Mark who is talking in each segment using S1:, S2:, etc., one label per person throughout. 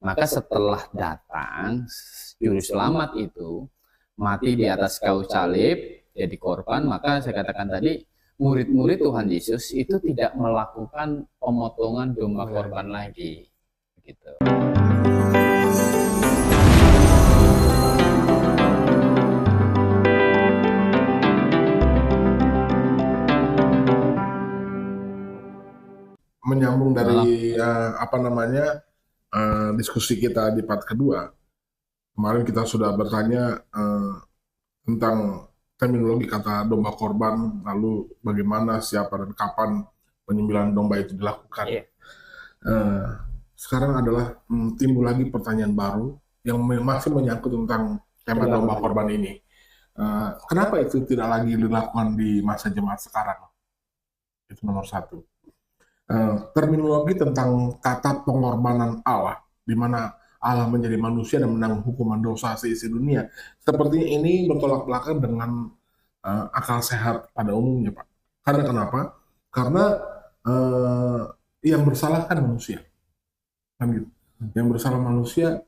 S1: Maka setelah datang juru selamat itu mati di atas kayu salib jadi korban, maka saya katakan tadi murid-murid Tuhan Yesus itu tidak melakukan pemotongan domba korban lagi gitu.
S2: Menyambung dari diskusi kita di part kedua. Kemarin kita sudah bertanya tentang terminologi kata domba korban, lalu bagaimana, siapa dan kapan penyembelihan domba itu dilakukan. Sekarang adalah timbul lagi pertanyaan baru yang masih menyangkut tentang tema domba korban ini. Kenapa itu tidak lagi dilakukan di masa jemaat sekarang? Itu nomor satu. Terminologi tentang kata pengorbanan Allah, di mana Allah menjadi manusia dan menanggung hukuman dosa seisi dunia. Sepertinya ini bertolak belakang dengan akal sehat pada umumnya, Pak. Karena kenapa? Karena yang bersalah kan manusia. Kan gitu. Yang bersalah manusia,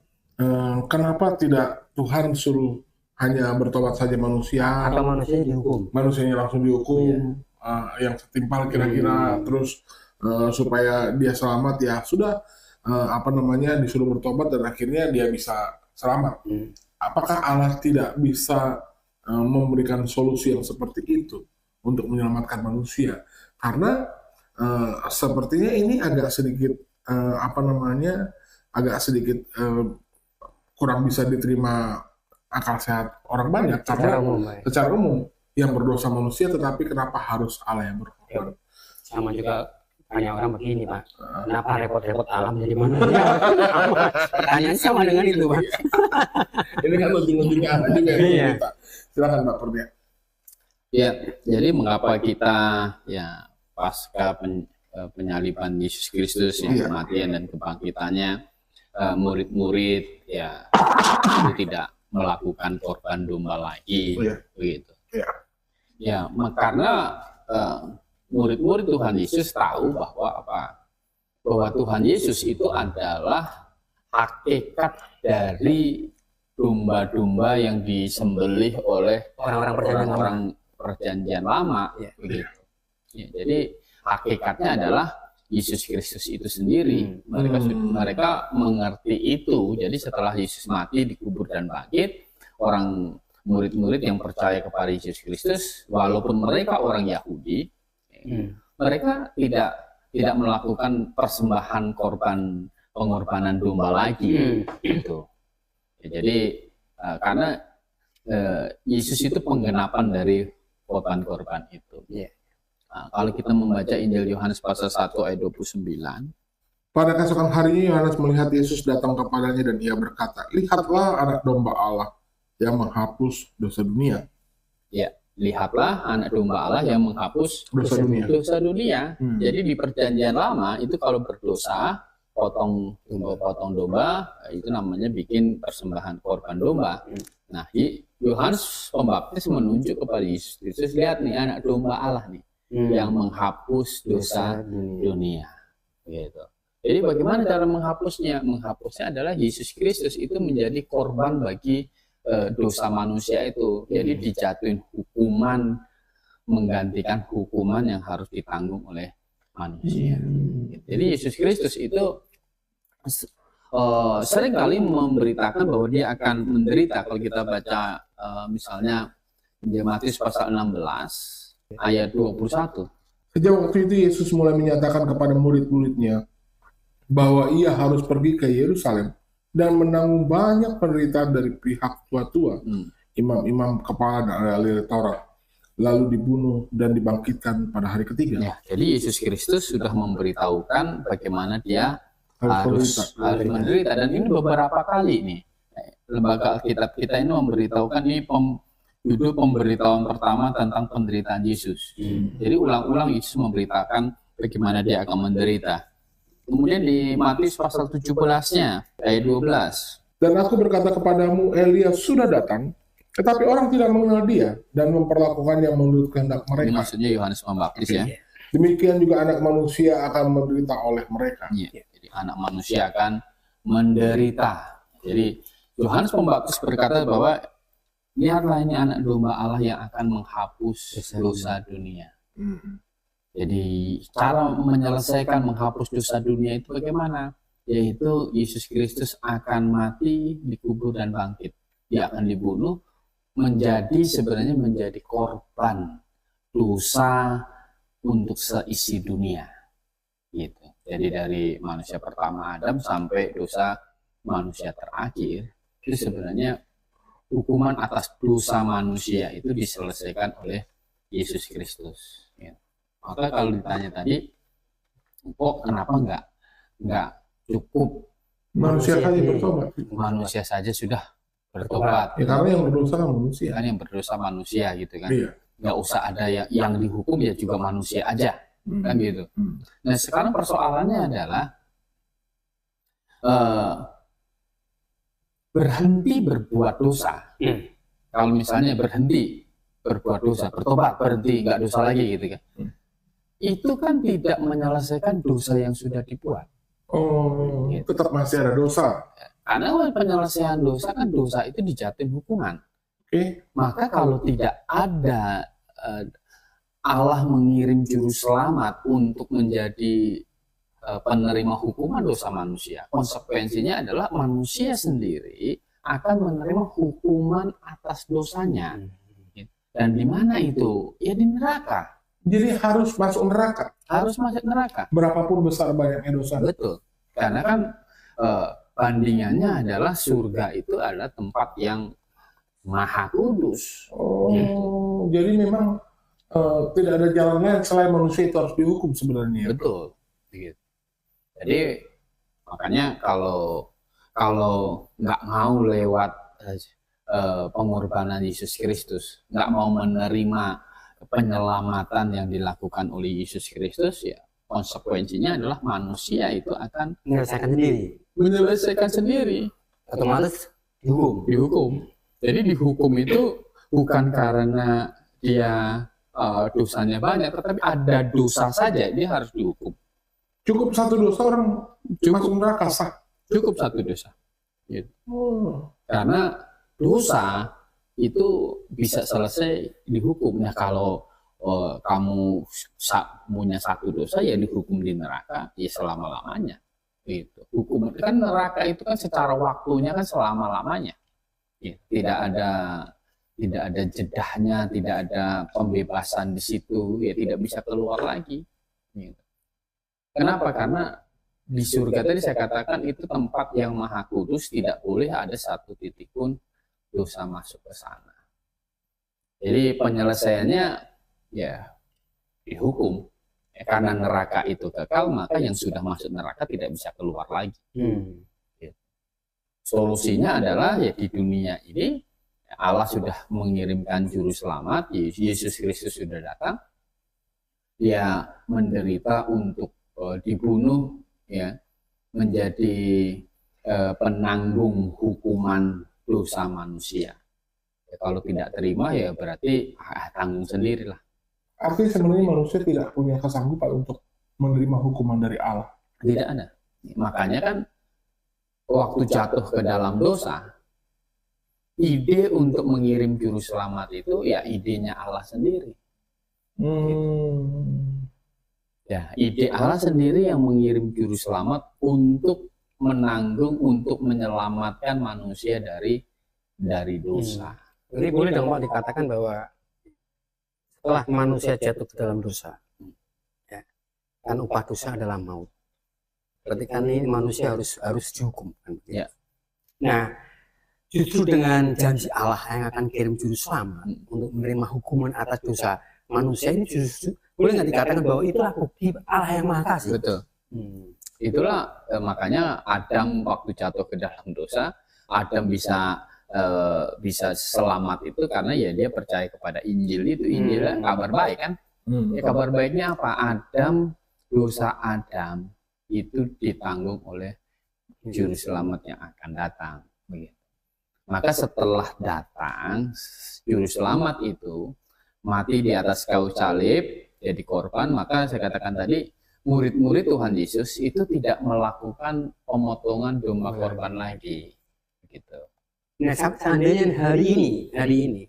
S2: kenapa tidak Tuhan suruh hanya bertobat saja manusia?
S3: Atau manusianya dihukum?
S2: Manusianya langsung dihukum, yang setimpal kira-kira, terus supaya dia selamat, ya sudah disuruh bertobat dan akhirnya dia bisa selamat. Apakah Allah tidak bisa memberikan solusi yang seperti itu untuk menyelamatkan manusia? Karena sepertinya ini agak sedikit kurang bisa diterima akal sehat orang banyak, karena secara umum yang berdosa manusia, tetapi kenapa harus Allah yang berkorban?
S3: Sama juga banyak orang begini, Pak. Kenapa repot-repot alam jadi manusia? Pertanyaan sama dengan itu, Pak.
S2: Ini kan ujung-ujungnya ada juga yang kita. Silakan Pak Purnia.
S1: Ya, jadi mengapa kita pasca penyaliban Yesus Kristus, kematian dan kebangkitannya, murid-murid itu tidak melakukan korban domba lagi, begitu. Karena murid-murid Tuhan Yesus tahu bahwa Tuhan Yesus itu adalah hakikat dari domba-domba yang disembelih oleh orang-orang perjanjian lama, begitu. Jadi hakikatnya adalah Yesus Kristus itu sendiri. Mereka mengerti itu. Jadi setelah Yesus mati, dikubur dan bangkit, orang murid-murid yang percaya kepada Yesus Kristus, walaupun mereka orang Yahudi, mereka tidak melakukan persembahan pengorbanan domba lagi, gitu. Jadi karena Yesus itu penggenapan dari korban-korban itu. Kalau kita membaca Injil Yohanes pasal 1 ayat 29.
S2: Pada keesokan harinya Yohanes melihat Yesus datang kepadanya dan ia berkata, "Lihatlah anak domba Allah yang menghapus dosa dunia."
S1: Lihatlah anak domba Allah yang menghapus dosa dunia. Jadi di perjanjian lama itu kalau berdosa, potong domba, itu namanya bikin persembahan korban domba. Nah, Yohanes Pembaptis menunjuk kepada Yesus Kristus, lihat nih anak domba Allah nih yang menghapus dosa dunia. Gitu. Jadi bagaimana cara menghapusnya? Menghapusnya adalah Yesus Kristus itu menjadi korban bagi dosa manusia itu. Jadi dijatuhin hukuman, menggantikan hukuman yang harus ditanggung oleh manusia. Jadi Yesus Kristus itu seringkali memberitakan bahwa dia akan menderita. Kalau kita baca misalnya di Matius pasal 16 ayat 21.
S2: Sejak waktu itu Yesus mulai menyatakan kepada murid-muridnya bahwa ia harus pergi ke Yerusalem dan menanggung banyak penderitaan dari pihak tua-tua, imam-imam kepala dan ahli Taurat, lalu dibunuh dan dibangkitkan pada hari ketiga.
S1: Jadi Yesus Kristus sudah memberitahukan bagaimana dia harus menderita, dan ini beberapa kali nih lembaga Alkitab kita ini memberitahukan, ini judul pemberitahuan pertama tentang penderitaan Yesus. Jadi ulang-ulang Yesus memberitakan bagaimana dia akan menderita. Kemudian di Matius pasal 17-nya ayat 12.
S2: Dan aku berkata kepadamu, Elia sudah datang, tetapi orang tidak mengenal dia dan memperlakukan yang menurut kehendak mereka.
S1: Ini maksudnya Yohanes Pembaptis ya.
S2: Demikian juga anak manusia akan menderita oleh mereka.
S1: Jadi anak manusia akan menderita. Jadi Yohanes Pembaptis berkata bahwa lihatlah ini anak domba Allah yang akan menghapus dosa dunia. Jadi cara menyelesaikan menghapus dosa dunia itu bagaimana? Yaitu Yesus Kristus akan mati, dikubur dan bangkit. Dia akan dibunuh sebenarnya menjadi korban dosa untuk seisi dunia. Gitu. Jadi dari manusia pertama Adam sampai dosa manusia terakhir, itu sebenarnya hukuman atas dosa manusia itu diselesaikan oleh Yesus Kristus. Ya. Maka kalau ditanya tadi, kok kenapa nggak cukup
S2: Manusia saja bertobat.
S1: Manusia saja sudah bertobat.
S2: Ya, karena yang berdosa kan manusia.
S1: Kan yang berdosa manusia gitu kan.
S2: Iya.
S1: Nggak usah ada yang dihukum, ya juga manusia aja. Kan gitu. Nah sekarang persoalannya adalah berhenti berbuat dosa. Kalau misalnya berhenti berbuat dosa, bertobat, berhenti, nggak dosa lagi gitu kan. Itu kan tidak menyelesaikan dosa yang sudah dibuat.
S2: Oh,
S1: Gitu.
S2: tetap masih ada dosa.
S1: Karena penyelesaian dosa kan dosa itu dijatuhin hukuman.
S2: Oke.
S1: Maka kalau tidak ada Allah mengirim juru selamat untuk menjadi penerima hukuman dosa manusia, konsekuensinya adalah manusia sendiri akan menerima hukuman atas dosanya. Dan di mana itu? Ya di neraka.
S2: Jadi harus masuk neraka.
S1: Harus masuk neraka.
S2: Berapapun besar banyaknya dosa.
S1: Betul. Karena kan bandingannya adalah surga itu adalah tempat yang maha kudus.
S2: Oh, jadi memang tidak ada jalan lain selain manusia itu harus dihukum sebenarnya.
S1: Betul. Gitu. Jadi makanya kalau nggak mau lewat pengorbanan Yesus Kristus, nggak mau menerima penyelamatan yang dilakukan oleh Yesus Kristus, ya konsekuensinya adalah manusia itu akan menyelesaikan sendiri.
S3: Otomatis
S1: Dihukum. Jadi dihukum itu bukan karena dia dosanya banyak, tetapi ada dosa saja dia harus dihukum.
S2: Cukup satu dosa orang masuk neraka sah.
S1: Cukup satu dosa. Gitu. Karena dosa itu bisa selesai dihukum. Nah kalau kamu punya satu dosa ya dihukum di neraka ya selama-lamanya. Gitu. Hukum kan neraka itu kan secara waktunya kan selama-lamanya. Ya, tidak ada jedahnya, tidak ada pembebasan di situ, ya tidak bisa keluar lagi. Gitu. Kenapa? Karena di surga tadi saya katakan itu tempat yang maha kudus, tidak boleh ada satu titik pun dosa masuk ke sana. Jadi penyelesaiannya ya dihukum. Karena neraka itu kekal, maka yang sudah masuk neraka tidak bisa keluar lagi. Solusinya adalah ya di dunia ini Allah sudah mengirimkan juru selamat, Yesus Kristus sudah datang, dia menderita untuk dibunuh, ya menjadi penanggung hukuman dosa manusia. Ya, kalau tidak terima ya berarti tanggung sendirilah.
S2: Artinya sebenarnya manusia tidak punya kesanggupan untuk menerima hukuman dari Allah.
S1: Tidak ada. Makanya kan waktu jatuh ke dalam dosa, ide untuk mengirim juru selamat itu ya idenya Allah sendiri. Ya, ide Allah sendiri yang mengirim juru selamat untuk menanggung, untuk menyelamatkan manusia dari dosa.
S3: Jadi boleh dong Pak dikatakan bahwa setelah manusia jatuh ke dalam dosa, ya, kan upah dosa adalah maut. Berarti kan ini manusia harus dihukum. Kan?
S1: Ya.
S3: Nah, justru dengan janji Allah yang akan kirim juru selamat untuk menerima hukuman atas dosa manusia ini justru boleh nggak dikatakan bahwa itulah bukti Allah yang maha kasih.
S1: Betul. Itulah makanya Adam waktu jatuh ke dalam dosa, Adam bisa selamat itu karena ya dia percaya kepada Injil itu. Injil kabar baik kan. Ya, kabar baiknya apa? Dosa Adam itu ditanggung oleh juru selamat yang akan datang. Begitu. Maka setelah datang juru selamat itu mati di atas kayu salib, jadi korban, maka saya katakan tadi murid-murid Tuhan Yesus itu tidak melakukan pemotongan domba korban lagi, gitu.
S3: Nah, seandainya hari ini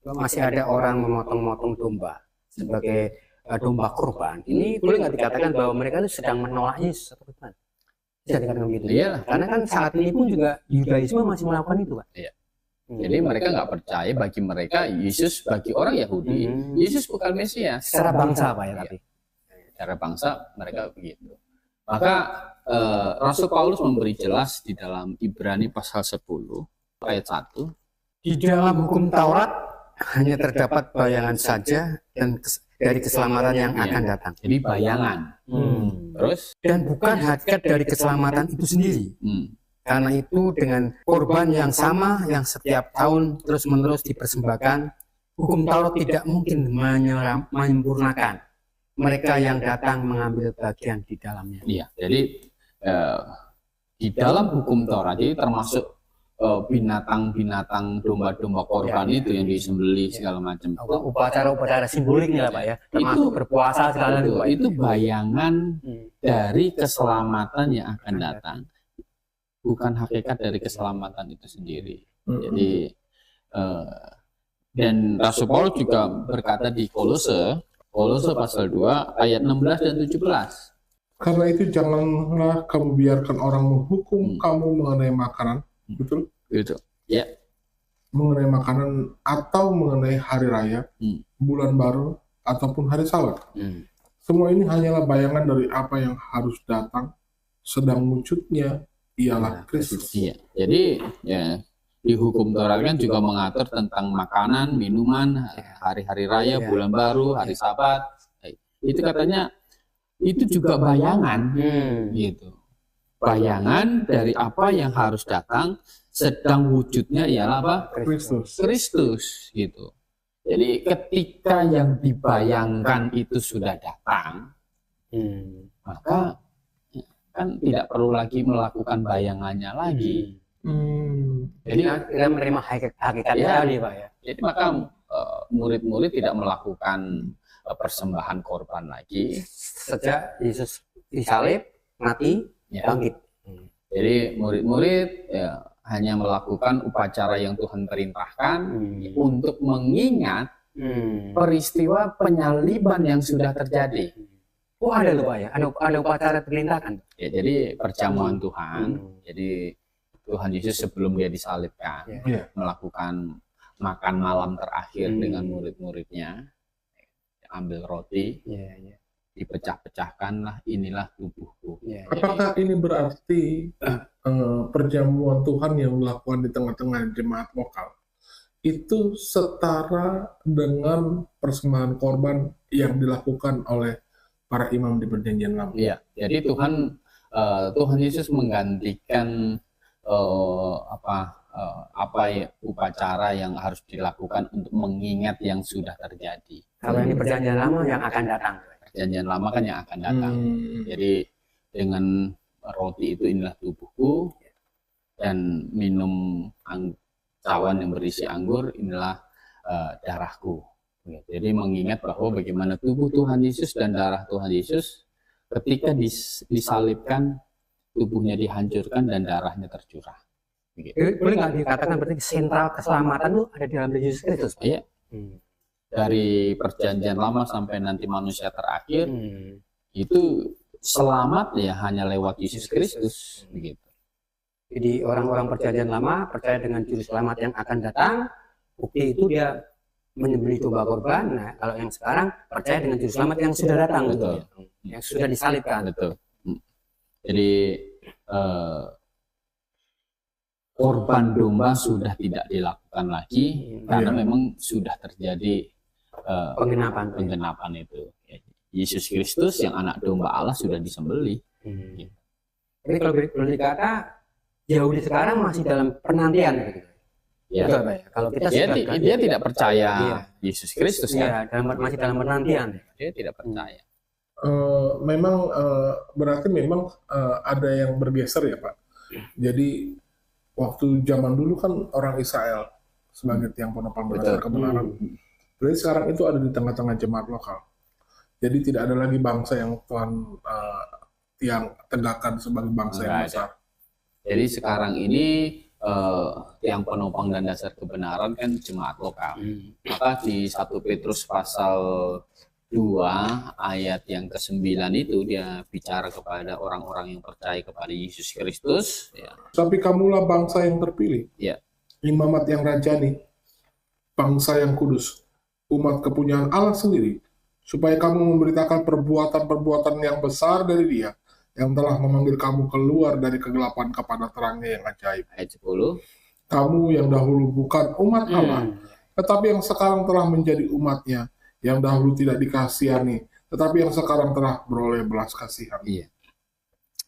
S3: masih ada orang memotong-motong domba sebagai domba korban, ini boleh nggak dikatakan bahwa mereka itu sedang menolak Yesus atau bukan? Bisa dikatakan begitu.
S1: Iya.
S3: Karena kan saat ini pun juga Yudaisme masih melakukan itu, Pak.
S1: Iya. Jadi mereka nggak percaya, bagi mereka Yesus, bagi orang Yahudi, Yesus bukan Mesias.
S3: Secara bangsa, Pak, ya, tapi.
S1: Secara bangsa mereka begitu. Maka Rasul Paulus memberi jelas di dalam Ibrani pasal 10 ayat 1.
S3: Di dalam hukum Taurat hanya terdapat bayangan saja dan dari keselamatan yang akan datang.
S1: Jadi bayangan. Terus
S3: Dan bukan hakikat dari keselamatan itu sendiri. Karena itu dengan korban yang sama yang setiap tahun terus-menerus dipersembahkan, hukum Taurat tidak mungkin menyempurnakan mereka yang datang mengambil bagian di dalamnya.
S1: Iya, jadi di dalam hukum Taurat, jadi termasuk binatang-binatang, domba-domba korban itu yang disembelih segala macam.
S3: Upacara-upacara simboliknya, Pak, ya. Termasuk berpuasa segala
S1: itu bayangan dari keselamatan yang akan datang, bukan hakikat dari keselamatan itu sendiri. Jadi dan Rasul Paulus juga berkata di Kolose pasal 2 ayat 16 dan 17.
S2: Karena itu janganlah kamu biarkan orang menghukum kamu mengenai makanan, betul?
S1: Gitu. Ya.
S2: Mengenai makanan atau mengenai hari raya, bulan baru ataupun hari Sabat. Semua ini hanyalah bayangan dari apa yang harus datang, sedang wujudnya ialah Kristus.
S1: Iya. Jadi ya, di hukum Taurat kan juga mengatur tentang makanan, minuman, hari-hari raya, bulan baru, hari Sabat. Itu katanya itu juga bayangan, gitu. Bayangan dari apa yang harus datang, sedang wujudnya ialah apa? Kristus, gitu. Jadi ketika yang dibayangkan itu sudah datang, maka kan tidak perlu lagi melakukan bayangannya lagi.
S3: Jadi kita menerima hakikatnya tadi, Pak, ya.
S1: Jadi maka murid-murid tidak melakukan persembahan korban lagi
S3: sejak Yesus disalib, mati, bangkit.
S1: Jadi murid-murid ya, hanya melakukan upacara yang Tuhan perintahkan untuk mengingat peristiwa penyaliban yang sudah terjadi.
S3: Oh, ada loh, Pak, ya. Ada upacara perintahkan.
S1: Ya, jadi perjamuan Tuhan. Jadi Tuhan Yesus sebelum dia disalibkan melakukan makan malam terakhir dengan murid-muridnya, ambil roti, dipecah-pecahkanlah, inilah tubuhku.
S2: Apakah ini berarti perjamuan Tuhan yang dilakukan di tengah-tengah jemaat lokal itu setara dengan persembahan korban yang dilakukan oleh para imam di Perjanjian Lama?
S1: Iya, jadi Tuhan Yesus menggantikan upacara yang harus dilakukan untuk mengingat yang sudah terjadi.
S3: Kalau ini Perjanjian Lama yang akan datang.
S1: Perjanjian Lama kan yang akan datang. Jadi dengan roti itu inilah tubuhku, dan minum cawan yang berisi anggur inilah darahku. Jadi mengingat bahwa bagaimana tubuh Tuhan Yesus dan darah Tuhan Yesus ketika disalibkan, tubuhnya dihancurkan dan darahnya tercurah.
S3: Boleh nggak dikatakan berarti sentral keselamatan itu ada di dalam Yesus Kristus?
S1: Iya. Dari Perjanjian Lama sampai nanti manusia terakhir, itu selamat ya hanya lewat Yesus Kristus, begitu.
S3: Jadi orang-orang Perjanjian Lama percaya dengan juru selamat yang akan datang, bukti itu dia menyembelih domba korban. Nah, kalau yang sekarang percaya dengan juru selamat yang sudah datang, betul. Yang sudah disalibkan.
S1: Betul. Jadi korban domba sudah tidak dilakukan lagi karena memang sudah terjadi penggenapan itu. Yesus Kristus yang anak domba Allah sudah disembelih.
S3: Jadi kalau boleh dikata Yahudi sekarang masih dalam penantian, gitu.
S1: Ya.
S3: Betul, Pak, ya? Kalau kita
S1: dia tidak percaya Yesus Kristus kan?
S3: Masih dalam penantian.
S1: Dia tidak percaya.
S2: Memang berarti memang ada yang bergeser ya, Pak. Jadi waktu zaman dulu kan orang Israel sebagai tiang penopang berdasar kebenaran. Jadi sekarang itu ada di tengah-tengah jemaat lokal. Jadi tidak ada lagi bangsa yang Tuhan yang tegakkan sebagai bangsa yang
S1: Nggak ada.
S2: besar.
S1: Jadi sekarang ini yang penopang dan dasar kebenaran kan jemaat lokal. Maka di 1 Petrus pasal 2 ayat yang ke-9 itu dia bicara kepada orang-orang yang percaya kepada Yesus Kristus. Ya.
S2: Tapi kamulah bangsa yang terpilih,
S1: Ya.
S2: imamat yang rajani, bangsa yang kudus, umat kepunyaan Allah sendiri, supaya kamu memberitakan perbuatan-perbuatan yang besar dari Dia, yang telah memanggil kamu keluar dari kegelapan kepada terangnya yang ajaib.
S1: Ayat 10.
S2: Kamu yang dahulu bukan umat Allah, tetapi yang sekarang telah menjadi umatnya, yang dahulu tidak dikasihani, tetapi yang sekarang telah beroleh belas kasihan.
S1: Iya.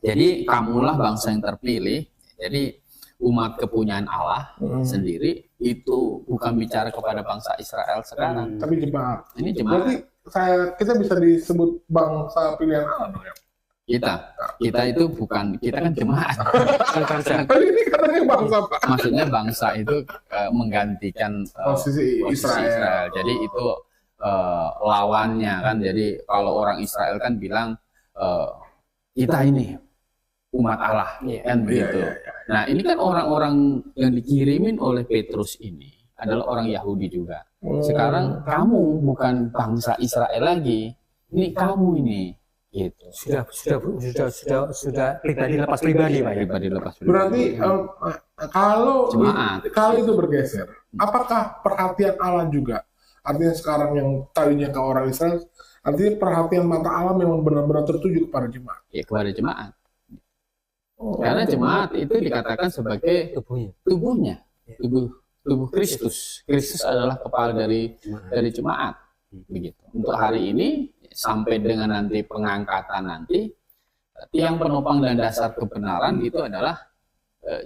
S1: Jadi kamulah bangsa yang terpilih. Jadi umat kepunyaan Allah sendiri itu bukan bicara kepada bangsa Israel sekarang.
S2: Tapi jemaat.
S1: Ini jemaat.
S2: Berarti kita bisa disebut bangsa pilihan Allah dong ya?
S1: Kita itu bukan, kita kan jemaat.
S2: Tapi ini katanya bangsa Pak.
S1: Maksudnya bangsa itu menggantikan
S2: Posisi Israel.
S1: Jadi itu lawannya kan. Jadi kalau orang Israel kan bilang kita ini umat Allah, kan begitu. Nah ini kan orang-orang yang dikirimin oleh Petrus ini adalah orang Yahudi juga. Sekarang kamu bukan bangsa Israel lagi, ini kamu ini. Gitu.
S3: Sudah pribadi lepas pribadi, Pak.
S1: Pribadi lepas pribadi.
S2: Berarti
S1: Jemaat.
S2: kalau itu bergeser, apakah perhatian Allah juga? Artinya sekarang yang tadinya ke orang Israel, artinya perhatian mata Allah memang benar-benar tertuju kepada jemaat.
S1: Ya, kepada jemaat. Karena jemaat itu dikatakan sebagai tubuhnya, tubuh Kristus. Kristus adalah kepala dari jemaat. Begitu. Untuk hari ini sampai dengan nanti pengangkatan nanti, tiang penopang dan dasar kebenaran itu adalah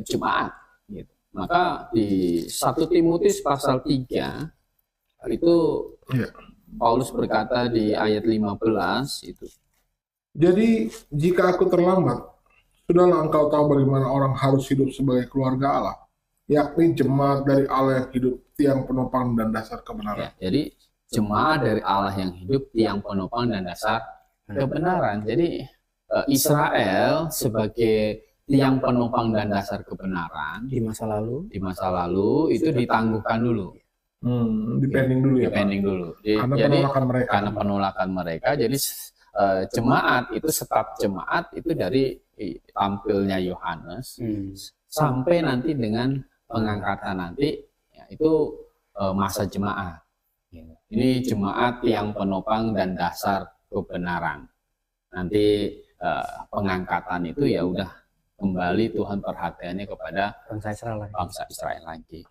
S1: jemaat. Gitu. Maka di 1 Timotius pasal 3 itu Paulus berkata di ayat 15 itu.
S2: Jadi jika aku terlambat, sudahlah engkau tahu bagaimana orang harus hidup sebagai keluarga Allah, yakni jemaat dari Allah yang hidup, tiang penopang dan dasar kebenaran.
S1: Ya, jadi jemaat dari Allah yang hidup, tiang penopang dan dasar kebenaran. Jadi Israel sebagai tiang penopang dan dasar kebenaran
S3: Di masa lalu
S1: itu ditangguhkan dulu.
S2: Depending dulu ya,
S1: Depending
S2: Pak.
S1: dulu.
S2: Karena
S1: Jadi
S2: penolakan mereka.
S1: karena penolakan mereka, jadi jemaat itu, staf jemaat itu dari tampilnya Yohanes sampai nanti dengan pengangkatan nanti, ya, itu masa jemaat. Ini jemaat yang penopang dan dasar kebenaran. Nanti pengangkatan itu ya udah kembali Tuhan perhatiannya kepada bangsa Israel lagi.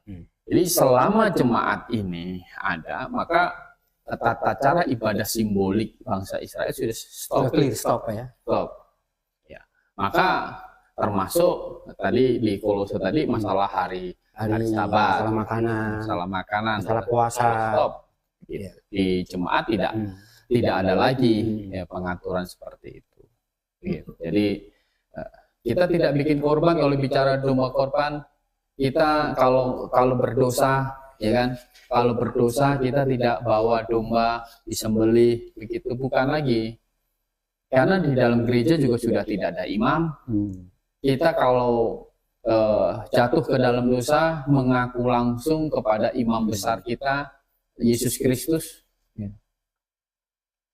S1: Jadi selama jemaat ini ada, maka tata cara ibadah simbolik bangsa Israel sudah stop. Ya. Maka termasuk tadi di Kolose tadi masalah hari Sabat, masalah makanan,
S3: masalah puasa.
S1: Stop. Gitu. Di jemaat tidak ada lagi ya, pengaturan seperti itu. Gitu. Jadi kita tidak bikin korban. Kalau bicara domba korban, kita kalau berdosa, ya kan, kalau berdosa kita tidak bawa domba disembelih, begitu, bukan lagi. Karena di dalam gereja juga sudah tidak ada imam. Kita kalau jatuh ke dalam dosa, mengaku langsung kepada imam besar kita, Yesus Kristus.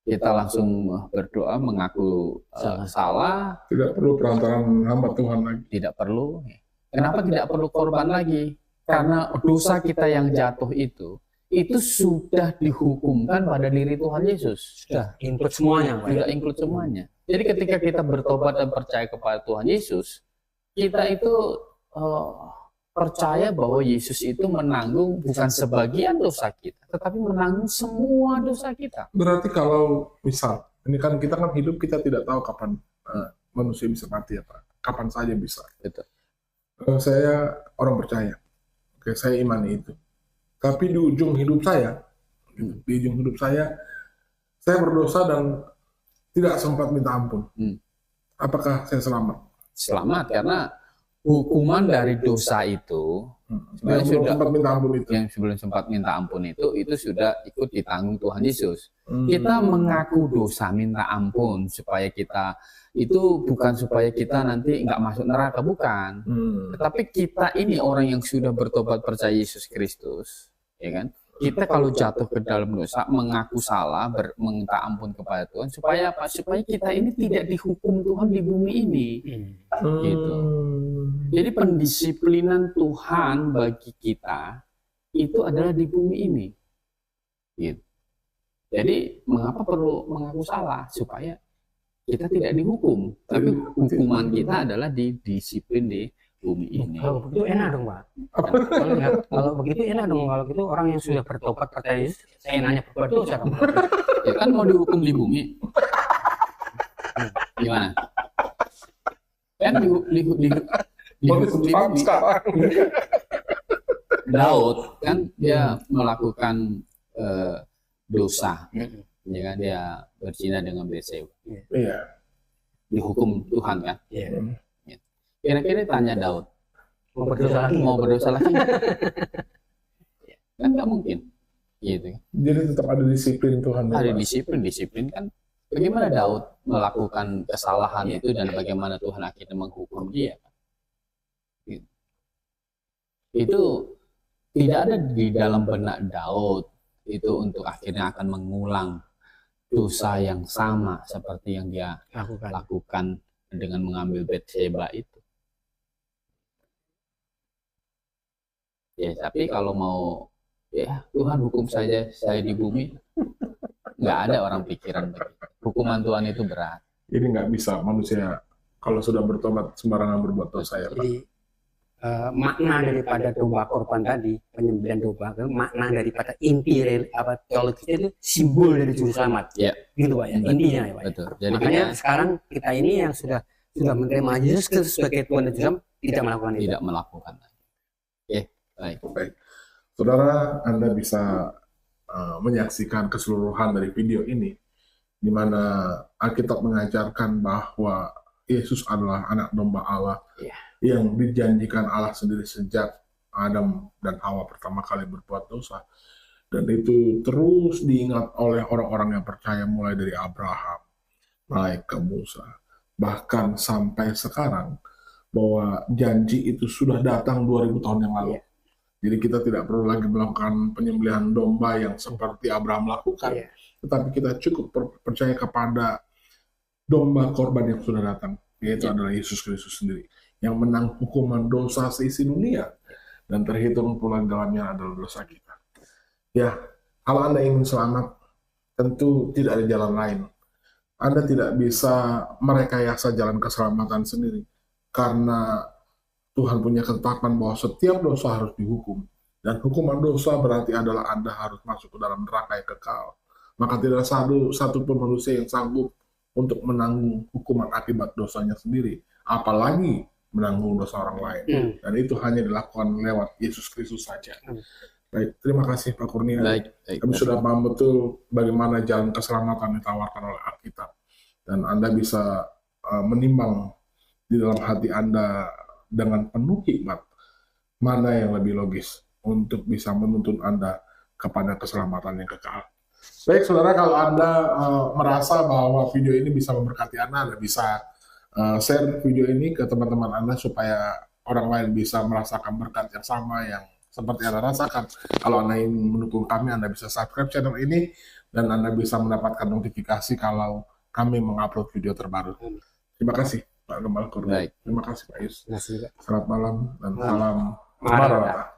S1: Kita langsung berdoa, mengaku salah.
S2: Tidak perlu perantaraan hamba Tuhan lagi.
S1: Tidak perlu. Kenapa tidak perlu korban lagi? Karena dosa kita yang jatuh itu sudah dihukumkan pada diri Tuhan Yesus.
S3: Sudah include semuanya.
S1: Sudah include semuanya. Jadi ketika kita bertobat dan percaya kepada Tuhan Yesus, kita itu percaya bahwa Yesus itu menanggung bukan sebagian dosa kita, tetapi menanggung semua dosa kita.
S2: Berarti kalau misal, ini kan kita kan hidup, kita tidak tahu kapan manusia bisa mati ya Pak. Kapan saja bisa.
S1: Betul.
S2: Saya orang percaya. Oke, saya imani itu. Tapi di ujung hidup saya, saya berdosa dan tidak sempat minta ampun. Apakah saya selamat?
S1: Selamat, karena hukuman dari dosa itu sebenarnya
S2: Yang belum
S1: sudah
S2: sempat minta ampun itu.
S1: yang sebelum sempat minta ampun itu sudah ikut ditanggung Tuhan Yesus. Kita mengaku dosa, minta ampun supaya kita itu bukan supaya kita nanti nggak masuk neraka, bukan. Tetapi kita ini orang yang sudah bertobat percaya Yesus Kristus, ya kan? Kita kalau jatuh ke dalam dosa, mengaku salah, minta ampun kepada Tuhan, supaya apa? Supaya kita ini tidak dihukum Tuhan di bumi ini. Gitu. Jadi pendisiplinan Tuhan bagi kita itu adalah di bumi ini. Gitu. Jadi mengapa perlu mengaku salah? Supaya kita tidak dihukum. Tapi hukuman kita adalah disiplin di bumi ini.
S3: Kalau begitu enak dong, Pak. Kalau begitu enak dong. Kalau gitu orang yang sudah bertobat percaya Yesus, saya nanya berbuat dosa dong.
S1: Ya kan mau dihukum di bumi. Gimana? Kan dihukum di bumi. Daud kan dia melakukan dosa, ya kan, dia berzina dengan Batseba.
S2: Iya.
S1: Dihukum Tuhan kan.
S3: Iya.
S1: Kira-kira tanya Daud,
S3: Mau berdosa lagi?
S1: kan nggak mungkin, gitu.
S2: Jadi tetap ada disiplin Tuhan.
S1: Ada disiplin kan. Bagaimana Daud melakukan kesalahan itu dan bagaimana Tuhan akhirnya menghukum dia? Gitu. Itu tidak ada di dalam benak Daud itu untuk akhirnya akan mengulang dosa yang sama seperti yang dia lakukan dengan mengambil Batseba itu. Ya, tapi kalau mau ya Tuhan hukum saja saya di bumi, nggak ada orang pikiran begitu. Hukuman Tuhan itu berat.
S2: Jadi nggak bisa manusia kalau sudah bertobat sembarangan berbuat dosa ya Pak.
S3: Jadi makna daripada domba korban tadi, penyembelihan domba, makna daripada inti teologisnya itu simbol dari juru selamat.
S1: Ya.
S3: Gitu Pak ya, intinya ya Pak.
S1: Betul. Jadi
S3: makanya sekarang kita ini yang sudah menerima Yesus Kristus sebagai Tuhan dan Juru Selamat tidak melakukan itu.
S1: Tidak melakukan. Oke, baik.
S2: Saudara, Anda bisa menyaksikan keseluruhan dari video ini, di mana Alkitab mengajarkan bahwa Yesus adalah anak domba Allah yang dijanjikan Allah sendiri sejak Adam dan Hawa pertama kali berbuat dosa. Dan itu terus diingat oleh orang-orang yang percaya mulai dari Abraham, naik ke Musa, bahkan sampai sekarang, bahwa janji itu sudah datang 2000 tahun yang lalu. Jadi kita tidak perlu lagi melakukan penyembelihan domba yang seperti Abraham lakukan, tetapi kita cukup percaya kepada domba korban yang sudah datang, yaitu adalah Yesus Kristus sendiri, yang menang hukuman dosa seisi dunia, dan terhitung pula dalamnya adalah dosa kita. Ya, kalau Anda ingin selamat, tentu tidak ada jalan lain. Anda tidak bisa merekayasa jalan keselamatan sendiri, karena Tuhan punya ketetapan bahwa setiap dosa harus dihukum. Dan hukuman dosa berarti adalah Anda harus masuk ke dalam neraka yang kekal. Maka tidak satu pun manusia yang sanggup untuk menanggung hukuman akibat dosanya sendiri, apalagi menanggung dosa orang lain. Dan itu hanya dilakukan lewat Yesus Kristus saja. Baik, terima kasih Pak Kurnia.
S1: Baik.
S2: Kami sudah paham betul bagaimana jalan keselamatan ditawarkan oleh Alkitab. Dan Anda bisa menimbang di dalam hati Anda dengan penuh hikmat, mana yang lebih logis untuk bisa menuntun Anda kepada keselamatan yang kekal. Baik, saudara, kalau Anda merasa bahwa video ini bisa memberkati Anda bisa share video ini ke teman-teman Anda supaya orang lain bisa merasakan berkat yang sama yang seperti Anda rasakan. Kalau Anda ingin mendukung kami, Anda bisa subscribe channel ini dan Anda bisa mendapatkan notifikasi kalau kami mengupload video terbaru. Terima kasih Pak Gembala Kurnia. Terima kasih Pak Yus. Selamat malam dan salam Maranatha.